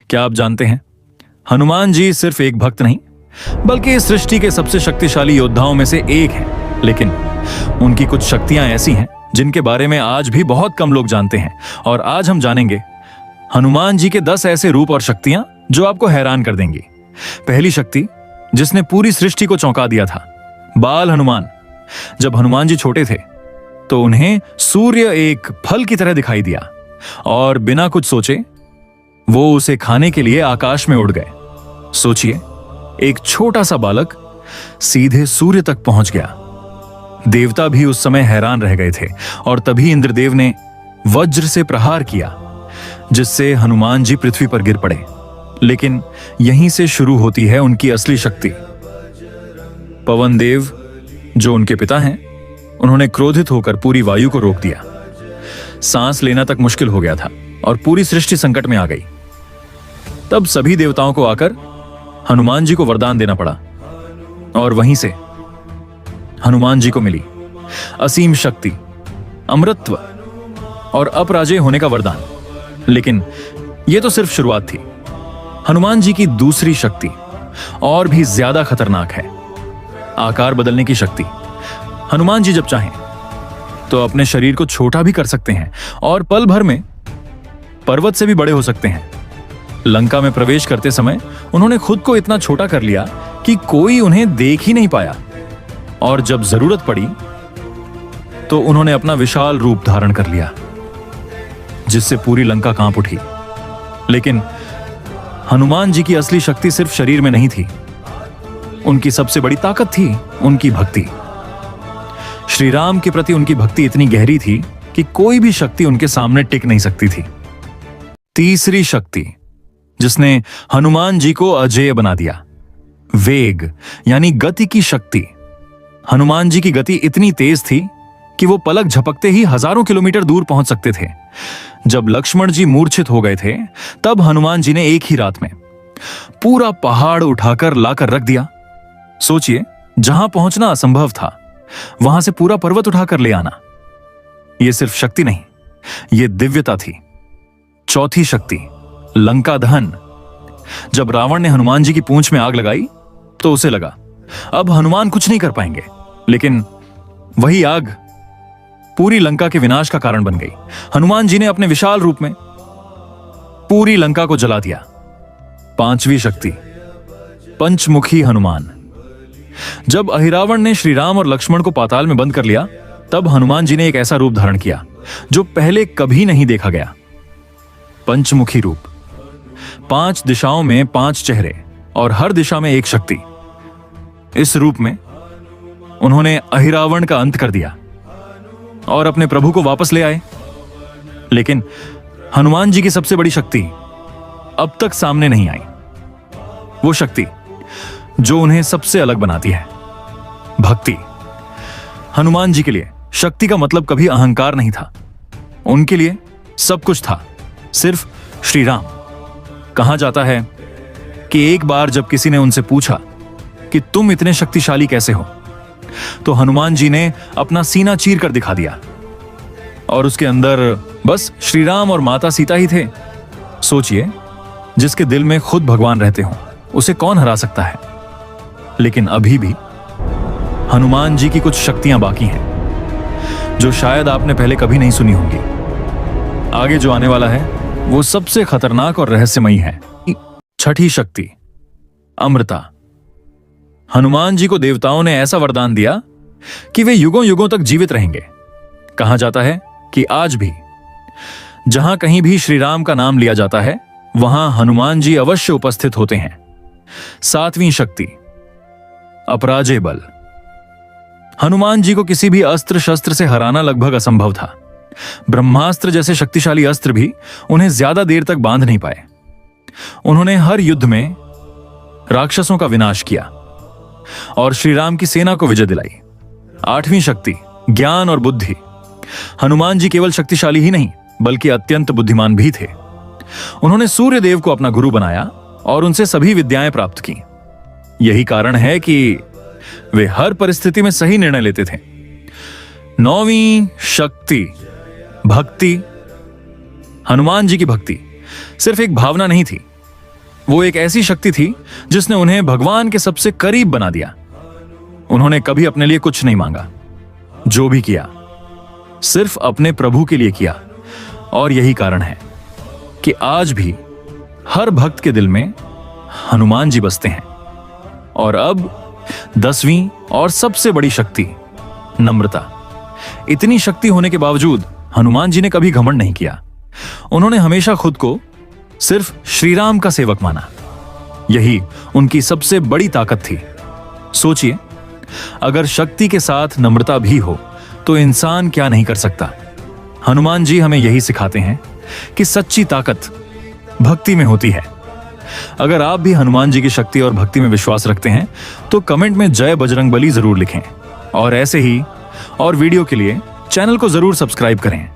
क्या आप जानते हैं, हनुमान जी सिर्फ एक भक्त नहीं बल्कि इस सृष्टि के सबसे शक्तिशाली योद्धाओं में से एक हैं। लेकिन उनकी कुछ शक्तियां ऐसी हैं जिनके बारे में आज भी बहुत कम लोग जानते हैं। और आज हम जानेंगे हनुमान जी के 10 ऐसे रूप और शक्तियां जो आपको हैरान कर देंगी। पहली शक्ति जिसने पूरी सृष्टि को चौंका दिया था, बाल हनुमान। जब हनुमान जी छोटे थे तो उन्हें सूर्य एक फल की तरह दिखाई दिया और बिना कुछ सोचे वो उसे खाने के लिए आकाश में उड़ गए। सोचिए, एक छोटा सा बालक सीधे सूर्य तक पहुंच गया। देवता भी उस समय हैरान रह गए थे और तभी इंद्रदेव ने वज्र से प्रहार किया जिससे हनुमान जी पृथ्वी पर गिर पड़े। लेकिन यहीं से शुरू होती है उनकी असली शक्ति। पवन देव जो उनके पिता हैं, उन्होंने क्रोधित होकर पूरी वायु को रोक दिया। सांस लेना तक मुश्किल हो गया था और पूरी सृष्टि संकट में आ गई। तब सभी देवताओं को आकर हनुमान जी को वरदान देना पड़ा और वहीं से हनुमान जी को मिली असीम शक्ति, अमरत्व और अपराजय होने का वरदान। लेकिन यह तो सिर्फ शुरुआत थी। हनुमान जी की दूसरी शक्ति और भी ज्यादा खतरनाक है, आकार बदलने की शक्ति। हनुमान जी जब चाहें तो अपने शरीर को छोटा भी कर सकते हैं और पल भर में पर्वत से भी बड़े हो सकते हैं। लंका में प्रवेश करते समय उन्होंने खुद को इतना छोटा कर लिया कि कोई उन्हें देख ही नहीं पाया और जब जरूरत पड़ी तो उन्होंने अपना विशाल रूप धारण कर लिया जिससे पूरी लंका कांप उठी। लेकिन हनुमान जी की असली शक्ति सिर्फ शरीर में नहीं थी, उनकी सबसे बड़ी ताकत थी उनकी भक्ति। श्री राम के प्रति उनकी भक्ति इतनी गहरी थी कि कोई भी शक्ति उनके सामने टिक नहीं सकती थी। तीसरी शक्ति जिसने हनुमान जी को अजेय बना दिया, वेग यानी गति की शक्ति। हनुमान जी की गति इतनी तेज थी कि वो पलक झपकते ही हजारों किलोमीटर दूर पहुंच सकते थे। जब लक्ष्मण जी मूर्छित हो गए थे तब हनुमान जी ने एक ही रात में पूरा पहाड़ उठाकर लाकर रख दिया। सोचिए, जहां पहुंचना असंभव था वहां से पूरा पर्वत उठाकर ले आना। यह सिर्फ शक्ति नहीं, यह दिव्यता थी। चौथी शक्ति, लंका दहन। जब रावण ने हनुमान जी की पूंछ में आग लगाई तो उसे लगा अब हनुमान कुछ नहीं कर पाएंगे, लेकिन वही आग पूरी लंका के विनाश का कारण बन गई। हनुमान जी ने अपने विशाल रूप में पूरी लंका को जला दिया। पांचवी शक्ति, पंचमुखी हनुमान। जब अहिरावण ने श्री राम और लक्ष्मण को पाताल में बंद कर लिया तब हनुमान जी ने एक ऐसा रूप धारण किया जो पहले कभी नहीं देखा गया। पंचमुखी रूप, 5 दिशाओं में 5 चेहरे और हर दिशा में एक शक्ति। इस रूप में उन्होंने अहिरावण का अंत कर दिया और अपने प्रभु को वापस ले आए। लेकिन हनुमान जी की सबसे बड़ी शक्ति अब तक सामने नहीं आई, वो शक्ति जो उन्हें सबसे अलग बनाती है, भक्ति। हनुमान जी के लिए शक्ति का मतलब कभी अहंकार नहीं था, उनके लिए सब कुछ था, सिर्फ श्री राम। कहा जाता है कि एक बार जब किसी ने उनसे पूछा कि तुम इतने शक्तिशाली कैसे हो, तो हनुमान जी ने अपना सीना चीर कर दिखा दिया और उसके अंदर बस श्री राम और माता सीता ही थे। सोचिए, जिसके दिल में खुद भगवान रहते हो उसे कौन हरा सकता है। लेकिन अभी भी हनुमान जी की कुछ शक्तियां बाकी हैं जो शायद आपने पहले कभी नहीं सुनी होंगी। आगे जो आने वाला है वो सबसे खतरनाक और रहस्यमयी है। छठी शक्ति, अमृता। हनुमान जी को देवताओं ने ऐसा वरदान दिया कि वे युगों युगों तक जीवित रहेंगे। कहा जाता है कि आज भी जहां कहीं भी श्री राम का नाम लिया जाता है वहां हनुमान जी अवश्य उपस्थित होते हैं। सातवीं शक्ति, अपराजय बल। हनुमान जी को किसी भी अस्त्र शस्त्र से हराना लगभग असंभव था। ब्रह्मास्त्र जैसे शक्तिशाली अस्त्र भी उन्हें ज्यादा देर तक बांध नहीं पाए। उन्होंने हर युद्ध में राक्षसों का विनाश किया और श्री राम की सेना को विजय दिलाई। आठवीं शक्ति, ज्ञान और बुद्धि। हनुमान जी केवल शक्तिशाली ही नहीं बल्कि अत्यंत बुद्धिमान भी थे। उन्होंने सूर्य देव को अपना गुरु बनाया और उनसे सभी विद्याएं प्राप्त की। यही कारण है कि वे हर परिस्थिति में सही निर्णय लेते थे। नौवीं शक्ति, भक्ति। हनुमान जी की भक्ति सिर्फ एक भावना नहीं थी, वो एक ऐसी शक्ति थी जिसने उन्हें भगवान के सबसे करीब बना दिया। उन्होंने कभी अपने लिए कुछ नहीं मांगा, जो भी किया सिर्फ अपने प्रभु के लिए किया। और यही कारण है कि आज भी हर भक्त के दिल में हनुमान जी बसते हैं। और अब 10वीं और सबसे बड़ी शक्ति, नम्रता। इतनी शक्ति होने के बावजूद हनुमान जी ने कभी घमंड नहीं किया। उन्होंने हमेशा खुद को सिर्फ श्री राम का सेवक माना। यही उनकी सबसे बड़ी ताकत थी। सोचिए, अगर शक्ति के साथ नम्रता भी हो तो इंसान क्या नहीं कर सकता। हनुमान जी हमें यही सिखाते हैं कि सच्ची ताकत भक्ति में होती है। अगर आप भी हनुमान जी की शक्ति और भक्ति में विश्वास रखते हैं तो कमेंट में जय बजरंगबली जरूर लिखें। और ऐसे ही और वीडियो के लिए चैनल को जरूर सब्सक्राइब करें।